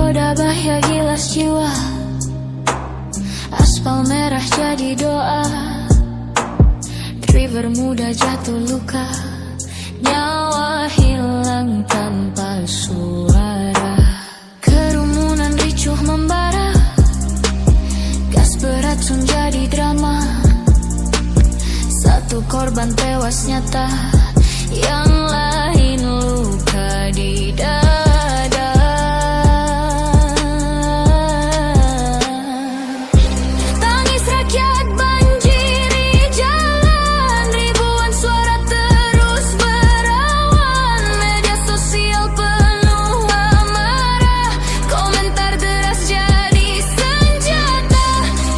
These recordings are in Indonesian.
Roda bahaya gilas jiwa, aspal merah jadi doa, driver muda jatuh luka, nyawa hilang tanpa suara. Kerumunan ricuh membara, gas beracun jadi drama. Satu korban tewas nyata, yang lain luka di dada. Tangis rakyat banjiri jalan, ribuan suara terus berawan. Media sosial penuh amarah, komentar deras jadi senjata.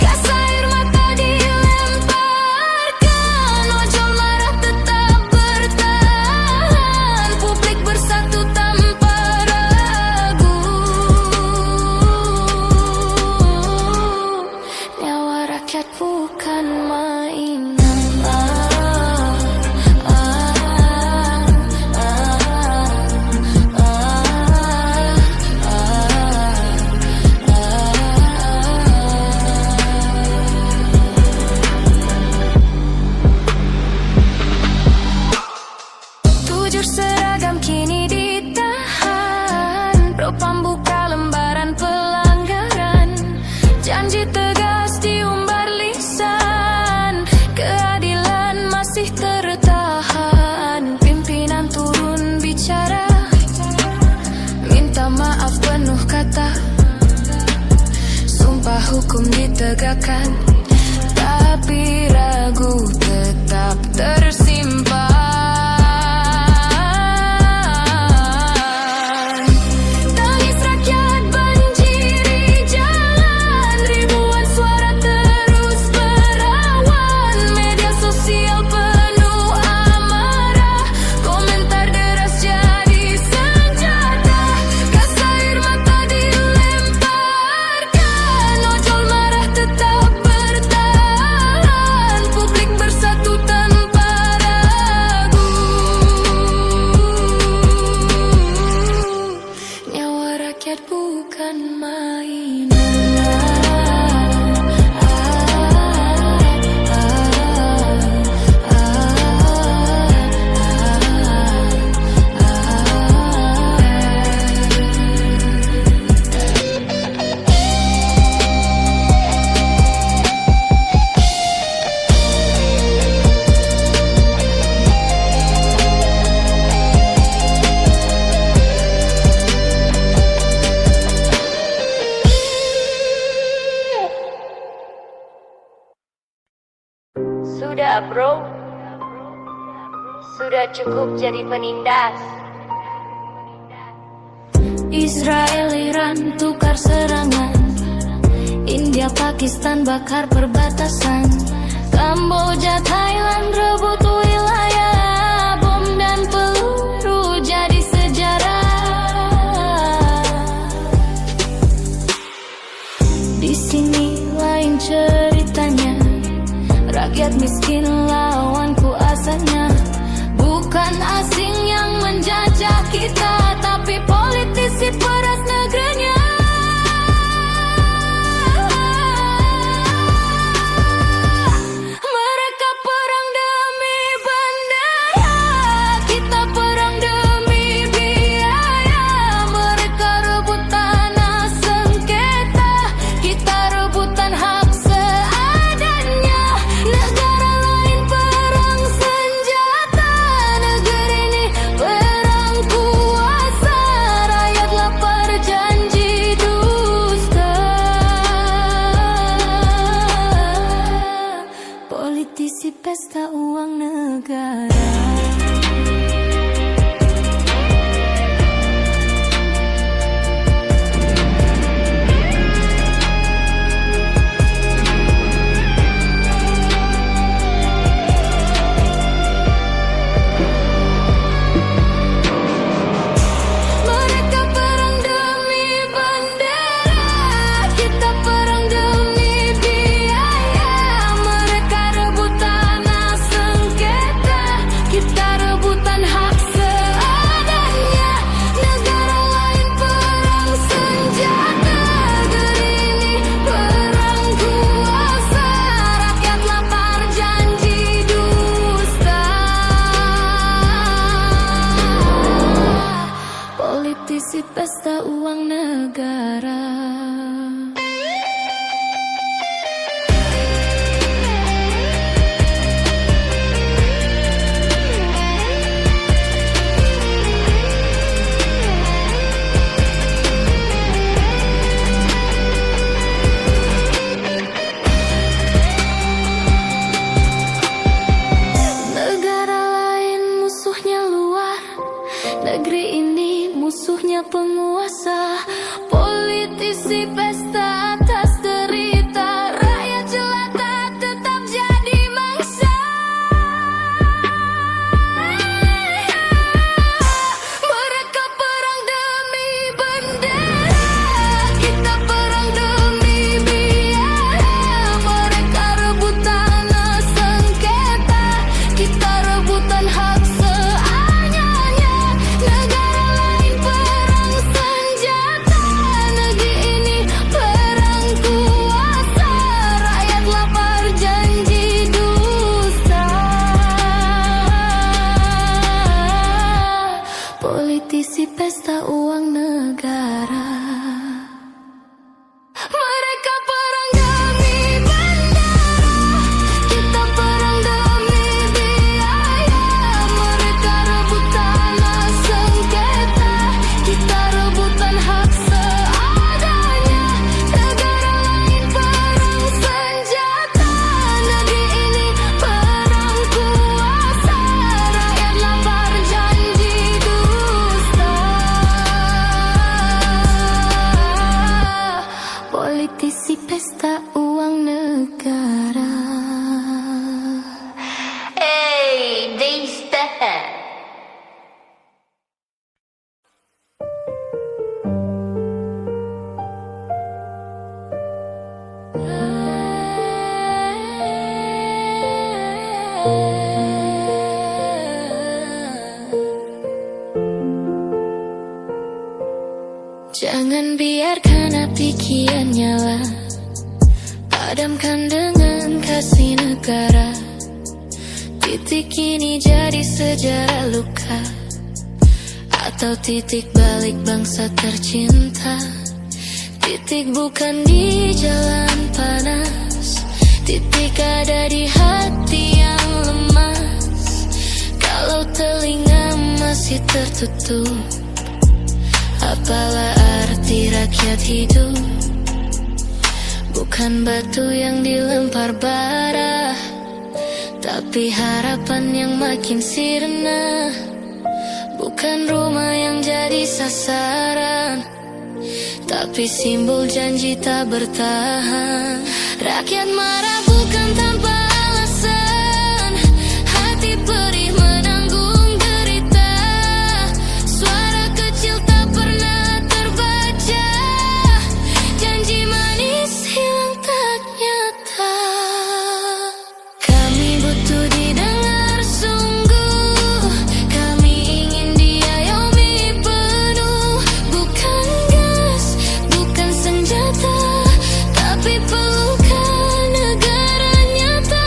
Gas air mata dilemparkan, ojol marah tetap bertahan. Publik bersatu tanpa ragu, nyawa rakyat bukan mainan. Tujur seragam kini ditahan, propam buka lembaran pelanggaran. Janji tegas diumbar lisan, keadilan masih tertahan. Pimpinan turun bicara, minta maaf penuh kata. Sumpah hukum ditegakkan, tapi ragu tetap tersimpan. Tangis rakyat banjiri jalan, ribuan suara terus berawan. Media sosial penuh amarah, komentar deras jadi senjata. Gas air mata dilemparkan, ojol marah tetap bertahan. Publik bersatu tanpa ragu, nyawa rakyat bukan mainan. Sudah bro, sudah cukup jadi penindas. Israel Iran tukar serangan, India Pakistan bakar perbatasan, Kamboja Thailand rebut wilayah, bom dan peluru jadi sejarah. Di sini lain ceritanya, rakyat miskin lawan kuasanya. Bukan asing yang menjajah kita, tapi politisi peras negerinya. Mereka perang demi bendera, kita perang demi biaya. Mereka rebut tanah sengketa, kita rebutan hak seadanya. Negara lain perang senjata, negeri Politisi pesta uang negara. Negara lain musuhnya luar, negeri ini musuhnya penguasa. Politisi pesta atas derita, rakyat jelata tetap jadi mangsa. Mereka perang demi bendera, kita perang demi biaya. Mereka rebut tanah sengketa, kita rebutan hak seanyanya. Negara lain perang senjata, negeri ini perang kuasa. Rakyat lapar janji dusta. Politisi pesta uang negara. Mereka perang demi bendera, kita perang demi biaya. Mereka rebut tanah sengketa, kita rebutan hak seadanya. Negara lain perang senjata, negeri ini perang kuasa. Rakyat lapar janji dusta. Politisi pesta uang negara. Hey, Dista. Jangan biarkan api kian nyala, padamkan dengan kasih negara. Titik ini jadi sejarah luka, atau titik balik bangsa tercinta. Titik bukan di jalan panas, titik ada di hati yang lemas. Kalau telinga masih tertutup, apalah arti rakyat hidup? Bukan batu yang dilempar bara, tapi harapan yang makin sirna. Bukan rumah yang jadi sasaran, tapi simbol janji tak bertahan. Rakyat marah bukan tanpa alasan, hati perih menanggung derita. Suara kecil tak pernah terbaca, janji manis hilang tak nyata. Kami butuh didengar sungguh, kami ingin diayomi penuh. Bukan gas, bukan senjata, tapi pelukan negara nyata.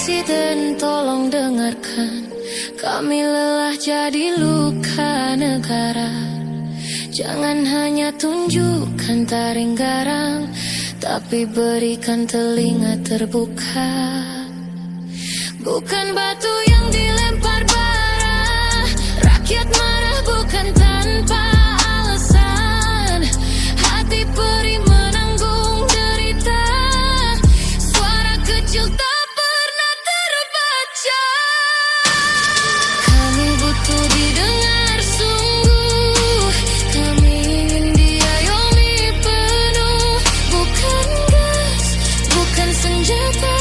Presiden tolong dengarkan, kami lelah jadi luka negara. Jangan hanya tunjukkan taring garang, tapi berikan telinga terbuka. Bukan batu yang dilempar bara, rakyat marah bukan tanpa alasan. Hati perih menanggung derita, suara kecil tak pernah terbaca. Kami butuh didengar sungguh, kami ingin diayomi penuh. Bukan gas, bukan senjata,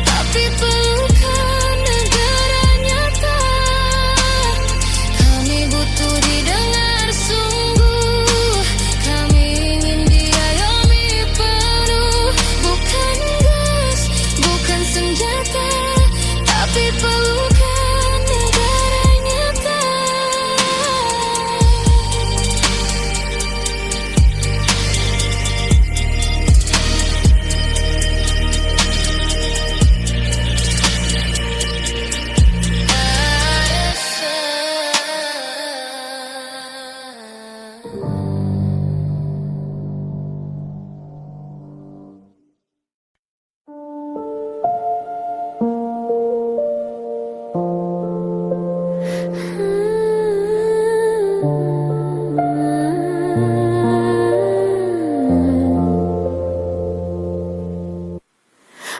tapi pelukan negara nyata. Kami butuh didengar sungguh, kami ingin diayomi penuh. Bukan gas, bukan senjata, tapi pelukan negara nyata.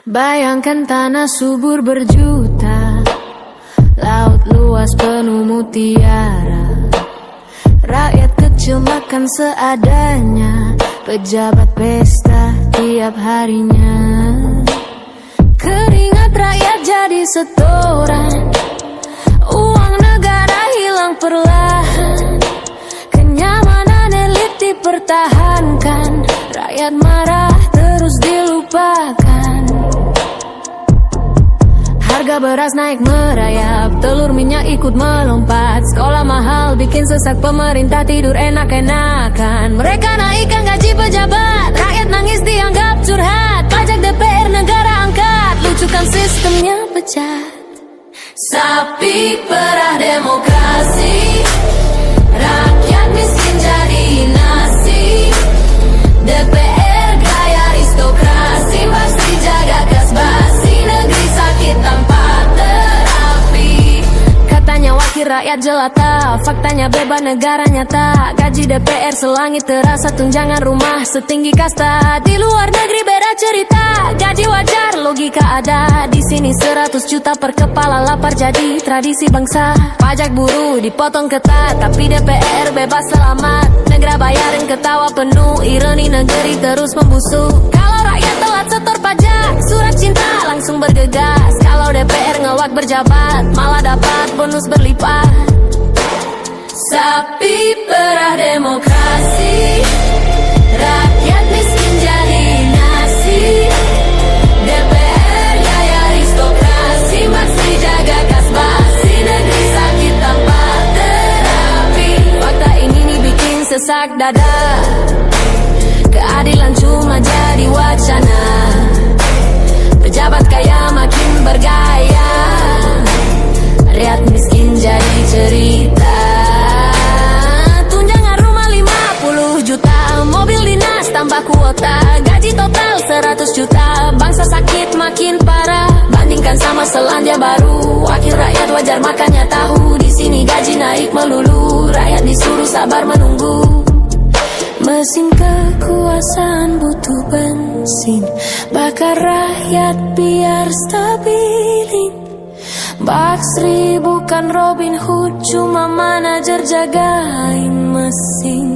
Bayangkan tanah subur berjuta, laut luas penuh mutiara. Rakyat kecil makan seadanya, pejabat pesta tiap harinya. Keringat rakyat jadi setoran, uang negara hilang perlahan. Kenyamanan elit dipertahankan, rakyat marah terus dilupakan. Harga beras naik merayap, telur minyak ikut melompat. Sekolah mahal bikin sesak, pemerintah tidur enak-enakan. Mereka naikkan gaji pejabat, rakyat nangis dianggap curhat. Pajak DPR negara angkat, lucukan sistemnya pecat. Sapi perah demokrasi, rakyat miskin jadi nasi. DPR gaya aristokrasi, pasti jaga kas basi. Negeri sakit tanpa terapi. Katanya wakil rakyat jelata, faktanya beban negara nyata. Gaji DPR selangit terasa, tunjangan rumah setinggi kasta. Di luar negeri beda cerita, gaji wajar logika ada. Di sini 100 juta per kepala, lapar jadi tradisi bangsa. Pajak buruh dipotong ketat, tapi DPR bebas selamat. Negara bayarin ketawa penuh, ironi negeri terus membusuk. Kalau rakyat telat setor pajak, surat cinta langsung bergegas. Kalau DPR ngelwak berjabat, malah dapat bonus berlipat. Sapi perah demokrasi, rakyat miskin jadi nasi. DPR gaya aristokrasi, masih jaga kas basi. Negeri sakit tanpa terapi. Fakta ini nih bikin sesak dada, keadilan cuma jadi wacana. Pejabat kaya makin bergaya, rakyat miskin jadi cerita. Tunjangan rumah 50 juta, mobil dinas tambah kuota. Gaji total 100 juta, bangsa sakit makin parah. Bandingkan sama Selandia Baru, wakil rakyat wajar makannya tahu. Di sini gaji naik melulu, rakyat disuruh sabar menunggu. Mesin kekuasaan butuh bensin, bakar rakyat biar stabilin. Baksri bukan Robin Hood, cuma manajer jagain mesin.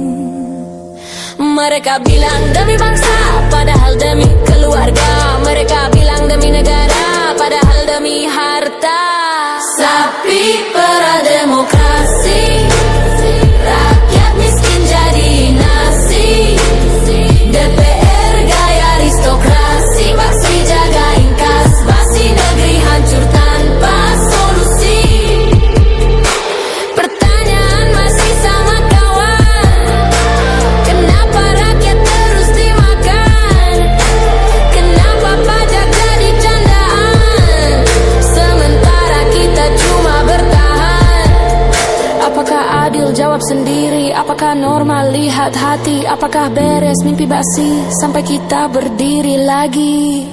Mereka bilang demi bangsa, padahal demi keluarga. Mereka bilang demi negara, padahal demi harta. Sapi perah demokrasi, rakyat miskin jadi nasi. DPR gaya aristokrasi, pasti jagain kas basi. Negeri hancur tanpa solusi. Pertanyaan masih sama kawan, kenapa rakyat terus dimakan? Kenapa pajak jadi candaan? lihat hati, apakah beres mimpi basi sampai kita berdiri lagi.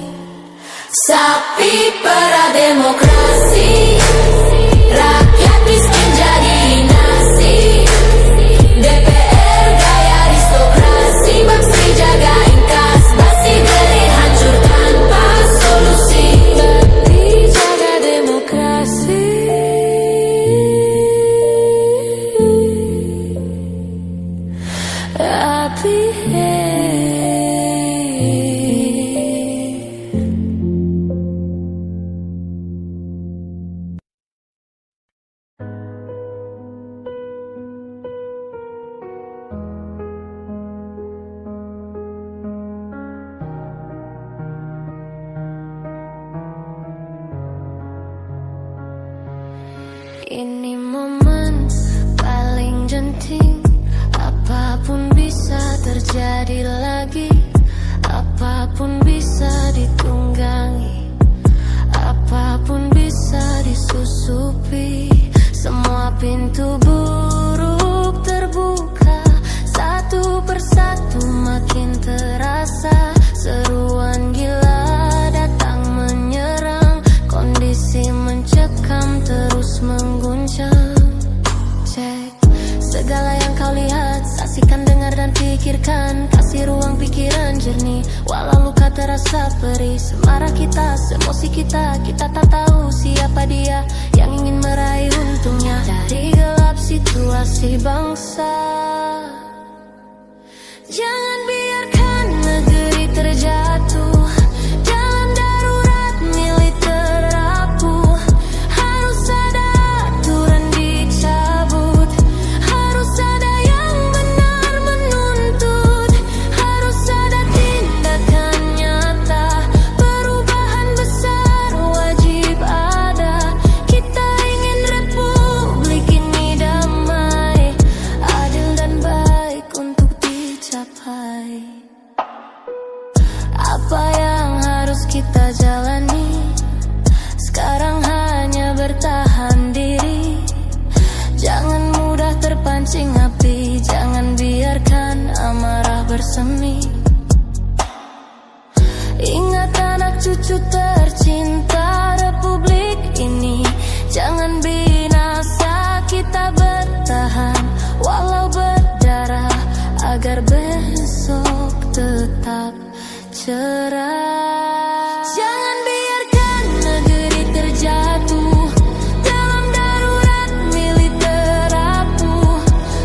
Sapi perah demokrasi, rakyat miskin jadi nasi. DPR gaya aristokrasi, baksi jagain kas, basi beri hancur tanpa solusi. Beri jaga demokrasi. Api ini momen paling genting. Apapun bisa terjadi lagi, apapun bisa ditunggangi, apapun bisa disusupi. Semua pintu buruk terbuka, satu persatu makin terasa. Seruan gila datang menyerang, kondisi mencekam terus mengguncang. Cek segala yang kau lihat, saksikan, dengar dan pikirkan. Kasih ruang pikiran jernih, walau luka terasa perih. Semarah kita, emosi kita, kita tak tahu siapa dia yang ingin meraih untungnya dari gelap situasi bangsa. Jangan biarkan negeri terjatuh dalam darurat militer rapuh. Harus ada aturan dicabut, harus ada yang benar menuntut, harus ada tindakan nyata. Perubahan besar wajib ada. Kita ingin republik ini damai, adil dan baik untuk dicapai. Apa yang harus kita jalani sekarang hanya bertahan diri. Jangan mudah terpancing api, jangan biarkan amarah bersemi. Ingat anak cucu tercinta republik ini, jangan binasa, kita bertahan walau berdarah agar besok tetap cerah. Jangan biarkan negeri terjatuh dalam darurat militer rapuh.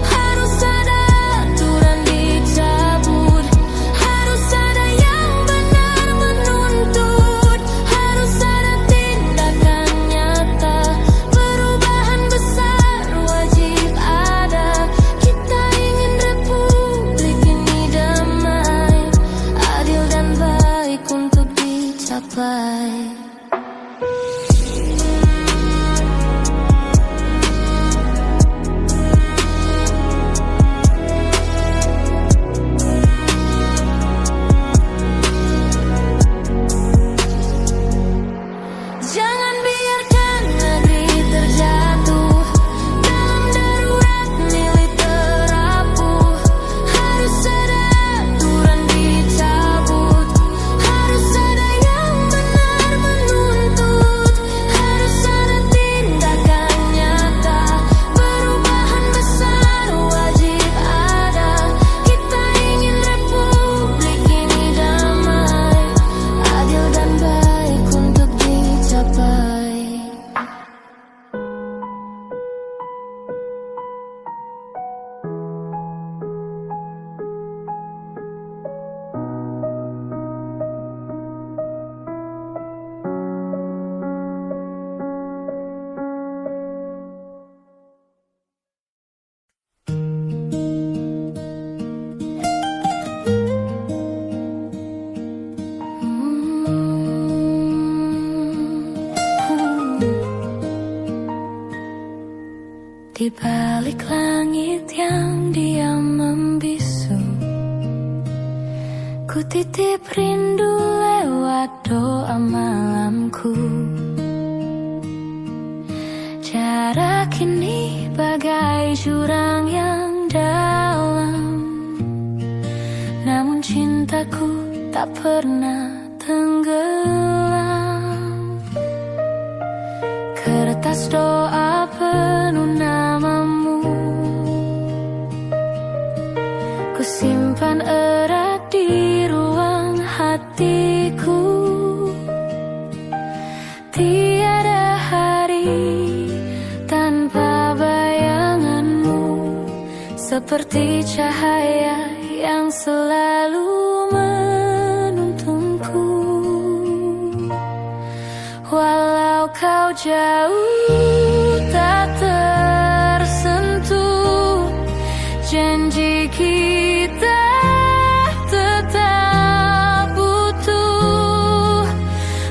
Harus ada aturan dicabut, harus ada yang benar menuntut, harus ada tindakan nyata. Perubahan besar wajib ada. Kita ingin republik ini damai, adil dan baik untuk dicapai. Jangan biarkan negeri terjatuh dalam darurat militer rapuh. Harus ada aturan dicabut, harus ada yang benar menuntut, harus ada tindakan nyata. Perubahan besar wajib ada. Kita ingin republik ini damai, adil dan baik untuk dicapai. Di balik langit yang diam membisu, ku titip rindu lewat doa malamku. Jarak ini bagai jurang yang dalam, pernah tenggelam. Kertas doa penuh namamu, ku simpan erat di ruang hatiku. Tiada hari tanpa bayanganmu, seperti cahaya yang selalu menuntunku. Walau kau jauh tak tersentuh, janji kita tetap utuh.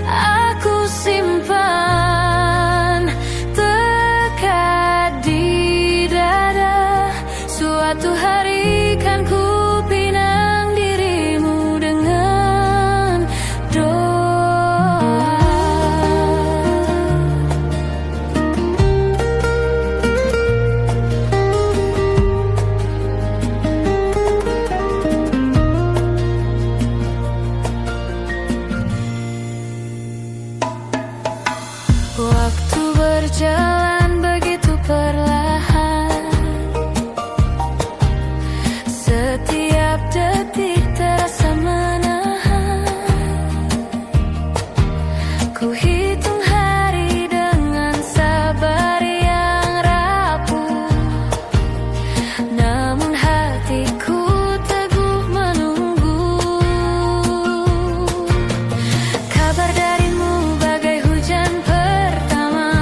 Aku simpan dekat di dada, suatu hari kan ku pinang dirimu dengan doa. Waktu berjalan begitu perlahan, setiap detik terasa menahan. Ku hitung hari dengan sabar yang rapuh, namun hatiku teguh menunggu. Kabar darimu bagai hujan pertama,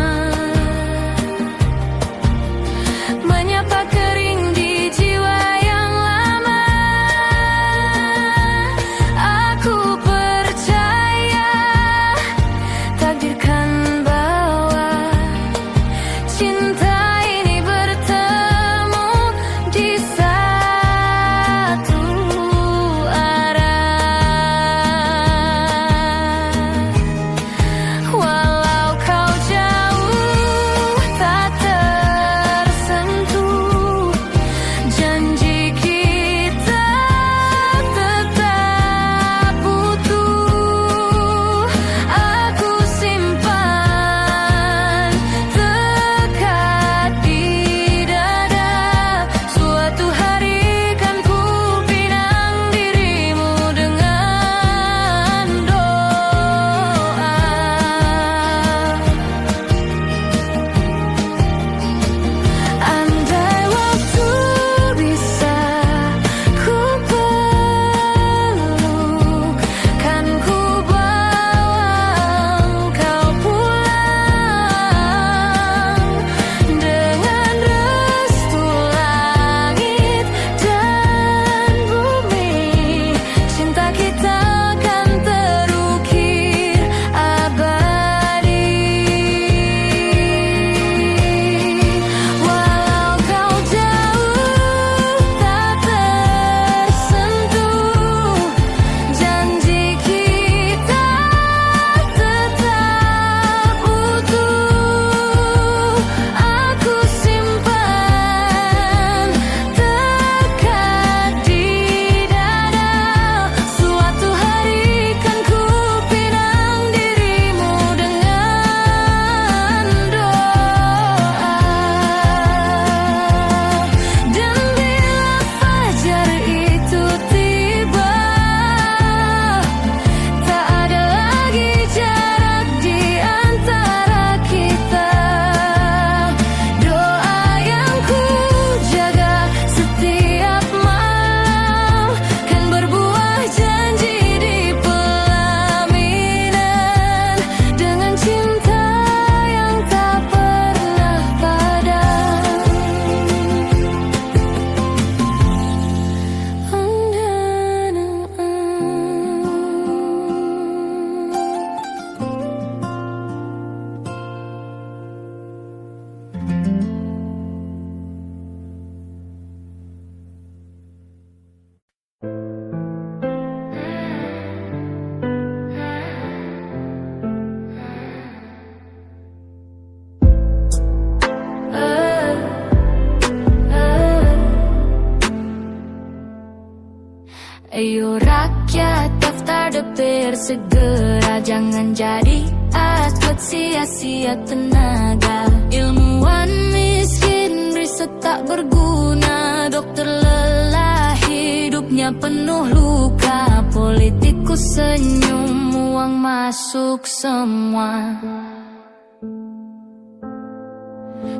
DPR segera, jangan jadi atlet sia-sia tenaga. Ilmuwan miskin, riset tak berguna. Dokter lelah, hidupnya penuh luka. Politikus senyum, uang masuk semua.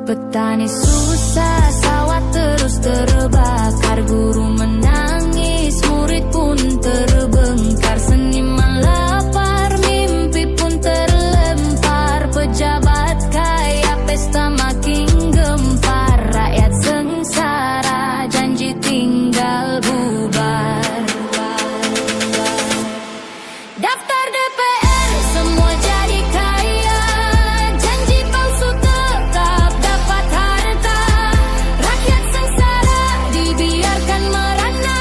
Petani susah, sawah terus terbakar. Guru menangis, murid pun terbengkar. Seniman lapar, mimpi pun terlempar. Pejabat kaya, pesta makin gempar. Rakyat sengsara, janji tinggal bubar. Daftar DPR, semua jadi kaya. Janji palsu tetap dapat harta. Rakyat sengsara, dibiarkan merana.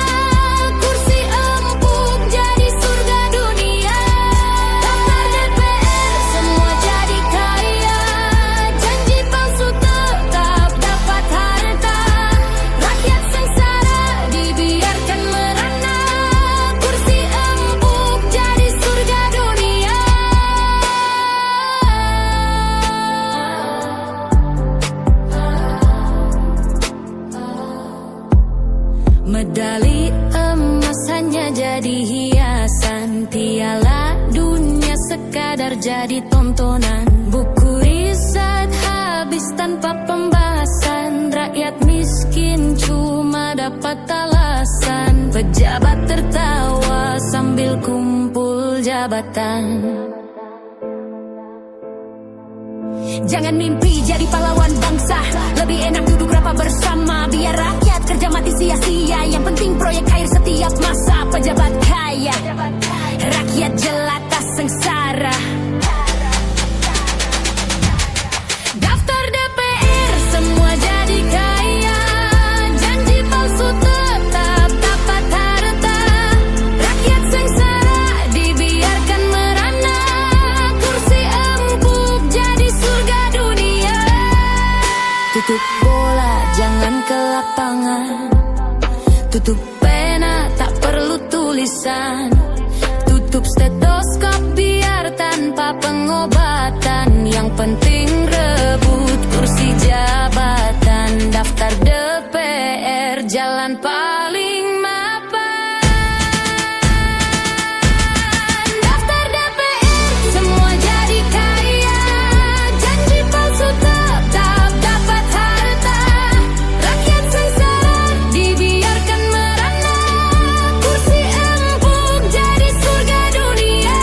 Kursi empuk jadi surga dunia. Daftar DPR, semua jadi kaya. Janji palsu tetap dapat harta. Rakyat sengsara, dibiarkan merana. Kursi empuk jadi surga dunia. Medali emas hanya jadi hiasan. Piala dunia sekadar jadi tontonan. Buku riset habis tanpa pembahasan. Rakyat miskin cuma dapat alasan. Pejabat tertawa sambil kumpul jabatan. Jangan mimpi jadi pahlawan bangsa. Lebih enak duduk rapat bersama. Biar rakyat kerja mati sia-sia. Yang penting proyek air setiap masa. Pejabat kaya, rakyat jelata sengsara. Daftar DPR, semua jadi kaya. Janji palsu tetap dapat harta. Rakyat sengsara, dibiarkan merana. Kursi empuk jadi surga dunia. Tutup bola, jangan ke lapangan. Tutup pena, tak perlu tulisan. Tutup stetoskop biar tanpa pengobatan. Yang penting rebut kursi jabatan. Daftar DPR, jalan paling mapan. Daftar DPR, semua jadi kaya. Janji palsu tetap dapat harta. Rakyat sengsara, dibiarkan merana. Kursi empuk jadi surga dunia.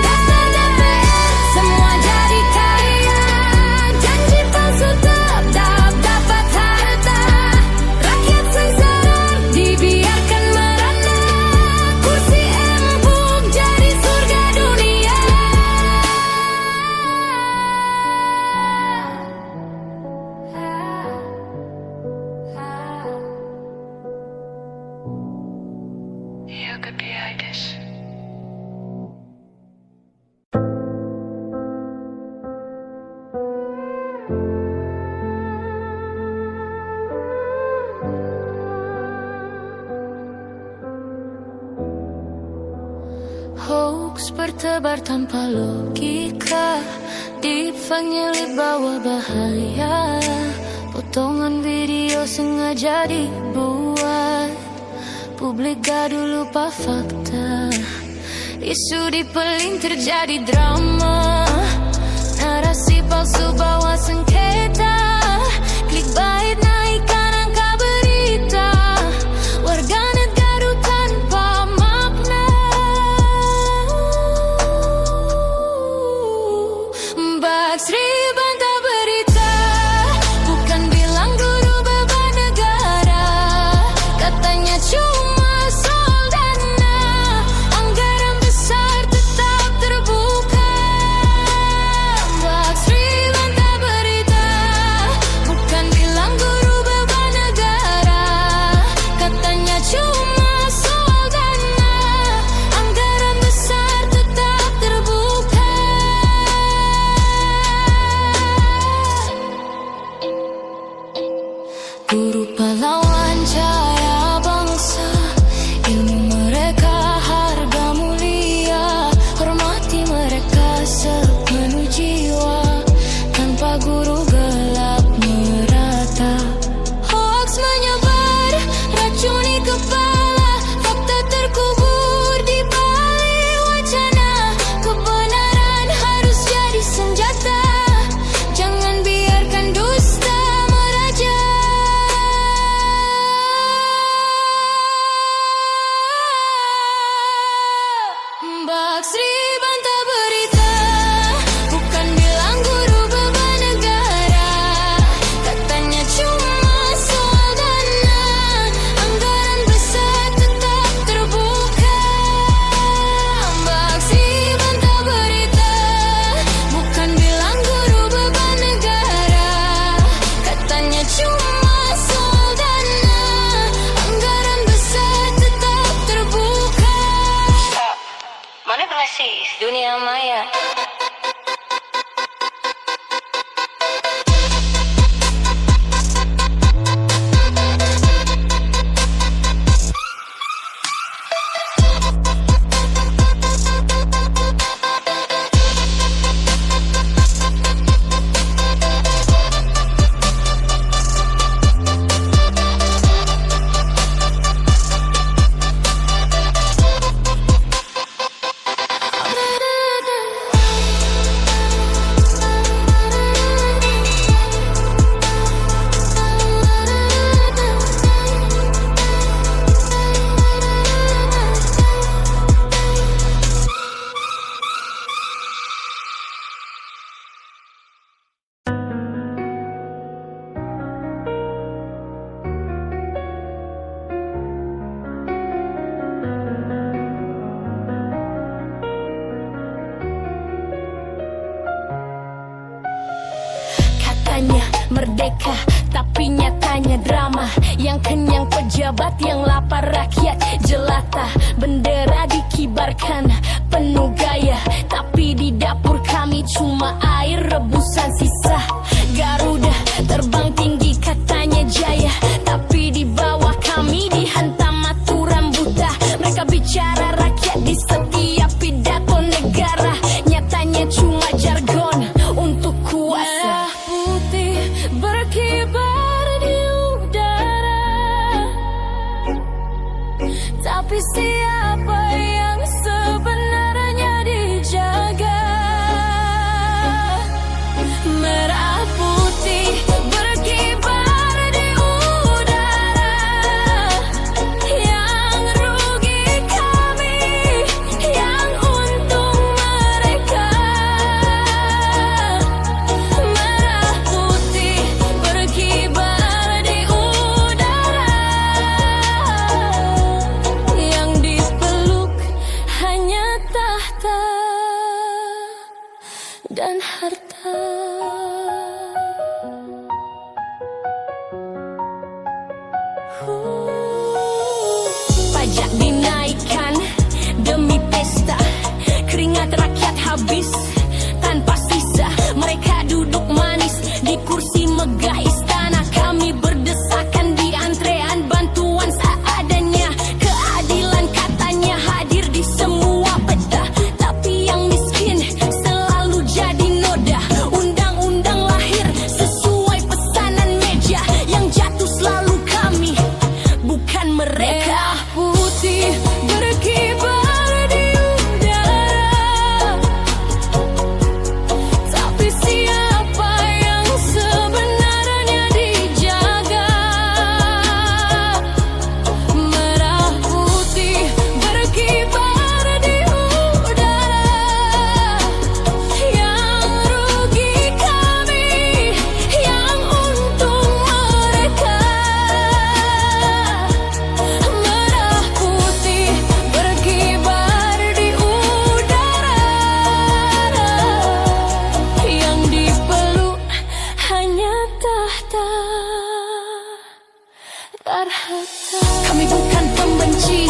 Daftar DPR, semua jadi kaya. Janji palsu tetap dapat harta. Rakyat sengsara, dibiarkan merana. Kursi empuk jadi surga dunia. You could be Itis. Hoax bertebar tanpa logika. Deepfake nyelip bawa bahaya. Potongan video sengaja dibuat. Publik gaduh lupa fakta. Isu dipelintir jadi drama. Narasi palsu bawa sengketa. Clickbait naikkan angka berita. Warganet gaduh tanpa makna. Baksri bantah berita. Bukan bilang guru beban negara. Katanya cuma soal dana. Anggaran besar tetap terbuka. Baksri bantah berita. Bukan bilang guru beban negara. Katanya cuma soal dana. Anggaran besar tetap terbuka. Katanya merdeka, tapi nyatanya drama. Yang kenyang pejabat, yang lapar rakyat jelata. Bendera dikibarkan penuh gaya, tapi di dapur kami cuma air rebusan sisa. Garuda terbang tinggi katanya jaya, tapi di bawah kami dihantam aturan buta. Mereka bicara rakyat di setiap pidato negara, nyatanya cuma jargon untuk kuasa. Merah putih berkibar di udara, tapi siapa yang sebenarnya dijaga? Merah putih berkibar di udara, yang rugi kami, yang untung mereka. Merah putih berkibar di udara, yang dipeluk hanya tahta dan harta. Pajak dinaikkan demi pesta, keringat rakyat habis tanpa sisa. Mereka duduk manis di kursi megah istana, kami berdesakan di antrean bantuan seadanya. Keadilan katanya hadir di semua peta, tapi yang miskin selalu jadi noda. Undang-undang lahir sesuai pesanan meja, yang jatuh selalu kami, bukan mereka. Merah putih berkibar di udara, tapi siapa yang sebenarnya dijaga? Merah putih berkibar di udara, yang rugi kami, yang untung mereka. Merah putih berkibar di udara, yang dipeluk hanya tahta dan harta. Kami bukan pembenci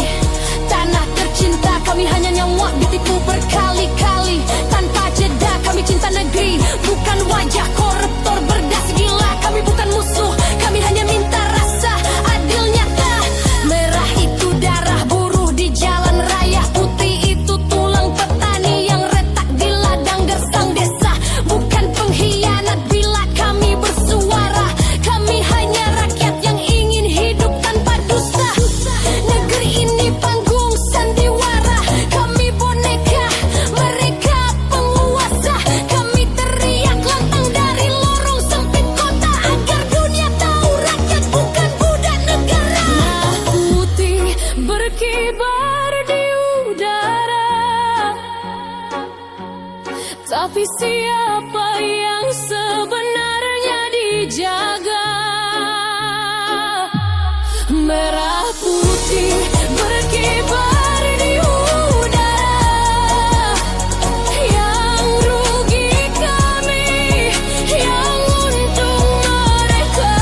tanah tercinta, kami hanya nyawa ditipu berkali-kali tanpa jeda. Kami cinta negeri, bukan wajah koruptor berdas gila. Kami bukan musuh, kami hanya minta rasa adil nyata. Merah itu darah buruh di jalan raya, putih itu tulang petani yang retak di ladang gersang desa. Bukan pengkhianat bila kami bersuara, kami hanya rakyat yang ingin hidup tanpa dusta. Negeri ini panggung sandiwara, kami boneka, mereka penguasa. Kami teriak lantang dari lorong sempit kota, agar dunia tahu rakyat bukan budak negara. Merah putih berkibar di udara, tapi siapa yang sebenarnya dijaga? Merah putih berkibar di udara, yang rugi kami, yang untung mereka.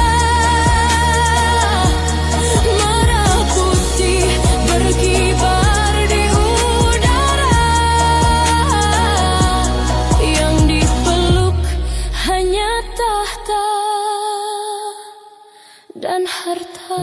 Merah putih berkibar di udara, yang dipeluk hanya tahta dan harta.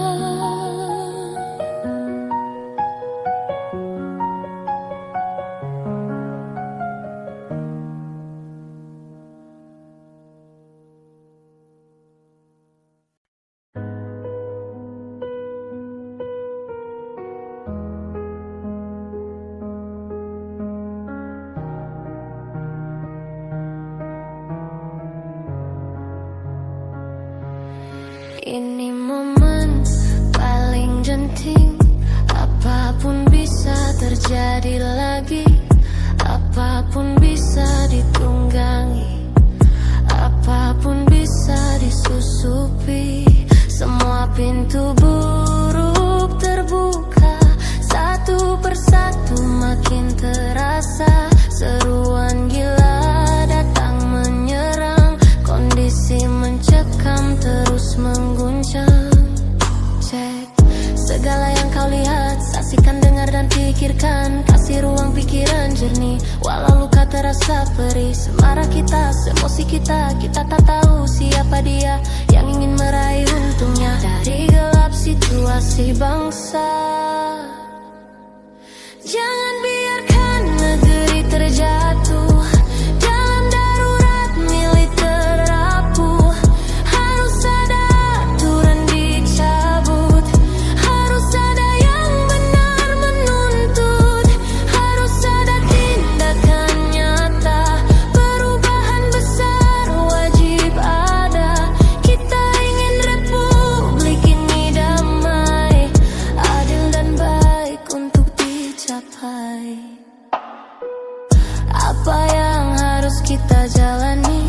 Ini momen paling genting, apapun bisa terjadi lagi, apapun bisa ditunggangi, apapun bisa disusupi. Semua pintu buruk terbuka, satu persatu makin terasa. Seruan gila datang menyerang, kondisi mencari terasa perih. Semarah kita, semosi kita, kita tak tahu siapa dia yang ingin meraih untungnya dari gelap situasi bangsa. Jangan biarkan negeri terjatuh dalam darurat militer rapuh. Harus ada aturan dicabut, harus ada yang benar menuntut, harus ada tindakan nyata. Perubahan besar wajib ada. Kita ingin republik ini damai, adil dan baik untuk dicapai. Apa yang harus kita jalani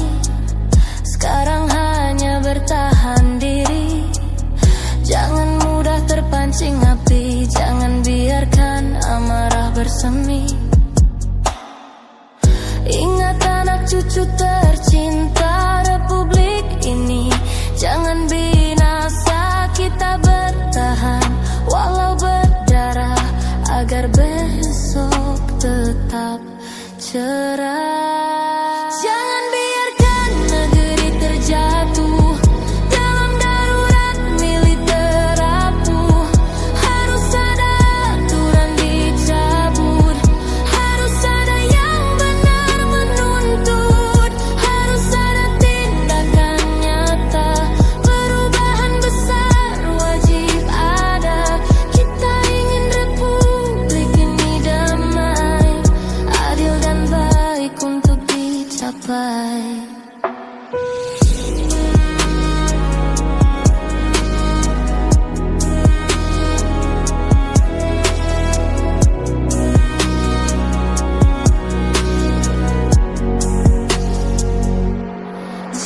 sekarang hanya bertahan diri. Jangan mudah terpancing api, jangan biarkan amarah bersemi. Ingat anak cucu tercinta republik ini, jangan binasa, kita bertahan walau berdarah agar besok tetap cerah. Jangan biarkan negeri terjatuh dalam darurat militer rapuh. Harus ada aturan dicabut, harus ada yang benar menuntut, harus ada tindakan nyata. Perubahan besar wajib ada. Kita ingin republik ini damai, adil dan baik untuk dicapai.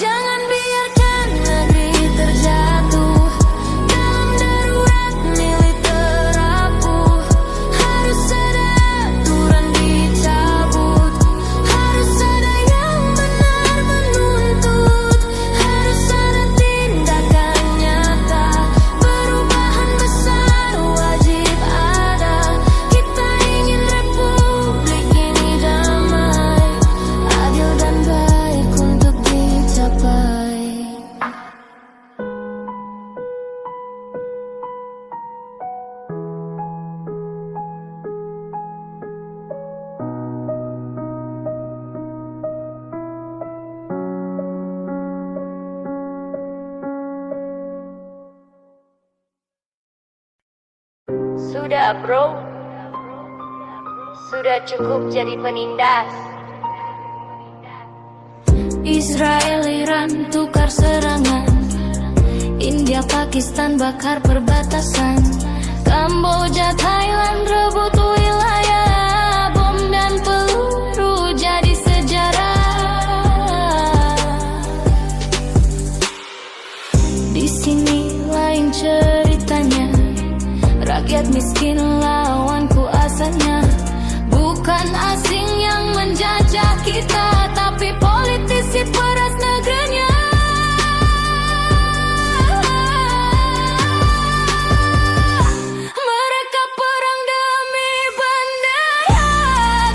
Jangan biarkan negeri terjatuh dalam darurat militer rapuh. Harus ada aturan dicabut, harus ada yang benar menuntut, harus ada tindakan nyata. Perubahan besar wajib ada. Kita ingin republik ini damai, adil dan baik untuk dicapai. Sudah bro, sudah cukup jadi penindas. Israel Iran tukar serangan, India Pakistan bakar perbatasan, Kamboja Thailand rebut wilayah, bom dan peluru jadi sejarah. Di sini lain ceritanya, rakyat miskin lawan kuasanya. Bukan asing yang menjajah kita, tapi politisi peras negerinya. Mereka perang demi bendera,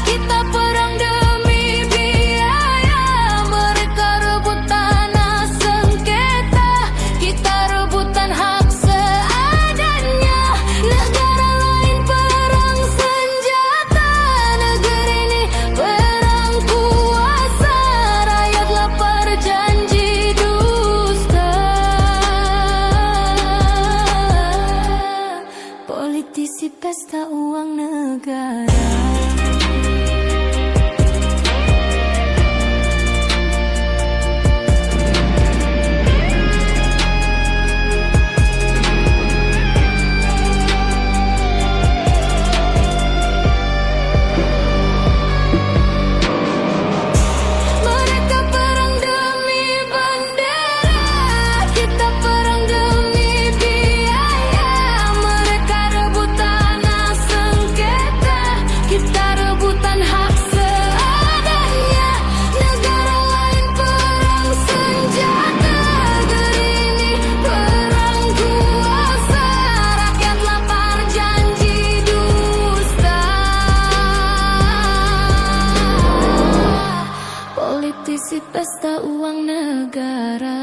kita perang demi biaya. Mereka rebut tanah sengketa, kita rebutan hak seadanya. Negara lain perang senjata, negeri ini perang kuasa. Rakyat lapar janji dusta, politisi pesta uang negara. Mereka perang demi bendera, kita perang demi biaya. Mereka rebut tanah sengketa, negara.